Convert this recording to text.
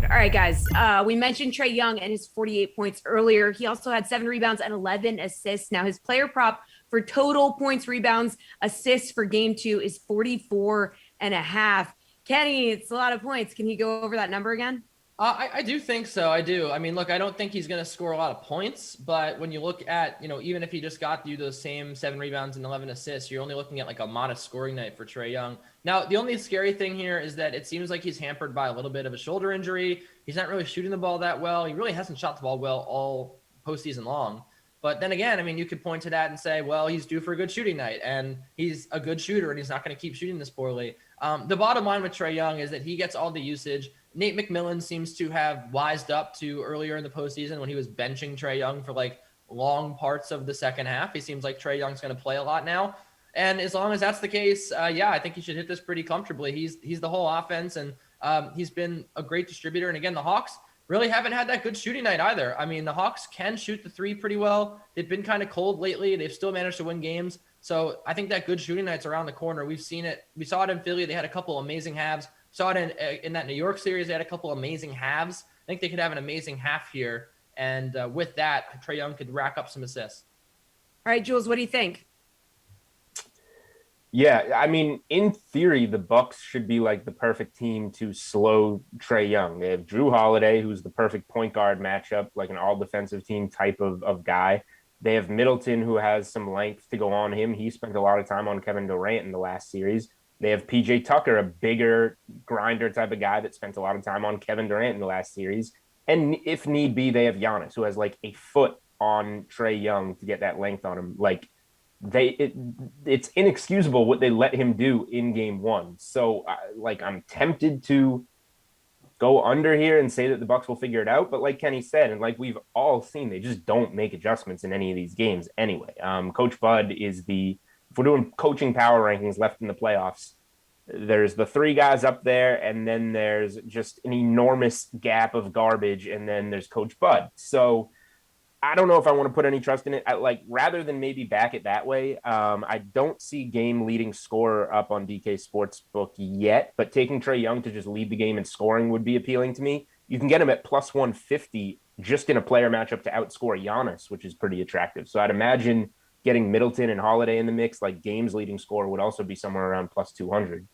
All right, guys. We mentioned Trae Young and his 48 points earlier. He also had 7 rebounds and 11 assists. Now, his player prop for total points, rebounds, assists for game 2 is 44 and a half. Kenny, it's a lot of points. Can he go over that number again? I do think so. I do. I mean, look, I don't think he's going to score a lot of points, but when you look at, even if he just got you those same 7 rebounds and 11 assists, you're only looking at like a modest scoring night for Trae Young. Now, the only scary thing here is that it seems like he's hampered by a little bit of a shoulder injury. He's not really shooting the ball that well. He really hasn't shot the ball well all postseason long. But then again, I mean, you could point to that and say, well, he's due for a good shooting night, and he's a good shooter, and he's not going to keep shooting this poorly. The bottom line with Trae Young is that he gets all the usage. Nate McMillan seems to have wised up to earlier in the postseason when he was benching Trae Young for like long parts of the second half. He seems like Trae Young's going to play a lot now. And as long as that's the case, I think he should hit this pretty comfortably. He's the whole offense, and he's been a great distributor. And again, the Hawks really haven't had that good shooting night either. I mean, the Hawks can shoot the three pretty well. They've been kind of cold lately. They've still managed to win games. So I think that good shooting night's around the corner. We've seen it. We saw it in Philly. They had a couple amazing halves. Saw it in that New York series. They had a couple amazing halves. I think they could have an amazing half here. And with that, Trae Young could rack up some assists. All right, Jules, what do you think? Yeah, I mean, in theory, the Bucks should be like the perfect team to slow Trae Young. They have Drew Holiday, who's the perfect point guard matchup, like an all-defensive team type of guy. They have Middleton, who has some length to go on him. He spent a lot of time on Kevin Durant in the last series. They have PJ Tucker, a bigger grinder type of guy that spent a lot of time on Kevin Durant in the last series. And if need be, they have Giannis, who has like a foot on Trae Young to get that length on him. Like it's inexcusable what they let him do in game 1. So I'm tempted to go under here and say that the Bucks will figure it out. But like Kenny said, and like we've all seen, they just don't make adjustments in any of these games anyway. Coach Bud is if we're doing coaching power rankings left in the playoffs, there's the 3 guys up there, and then there's just an enormous gap of garbage, and then there's Coach Bud. So I don't know if I want to put any trust in it. Rather than maybe back it that way, I don't see game leading scorer up on DK Sportsbook yet, but taking Trae Young to just lead the game in scoring would be appealing to me. You can get him at plus 150 just in a player matchup to outscore Giannis, which is pretty attractive. So I'd imagine getting Middleton and Holiday in the mix, like games leading score, would also be somewhere around plus 200.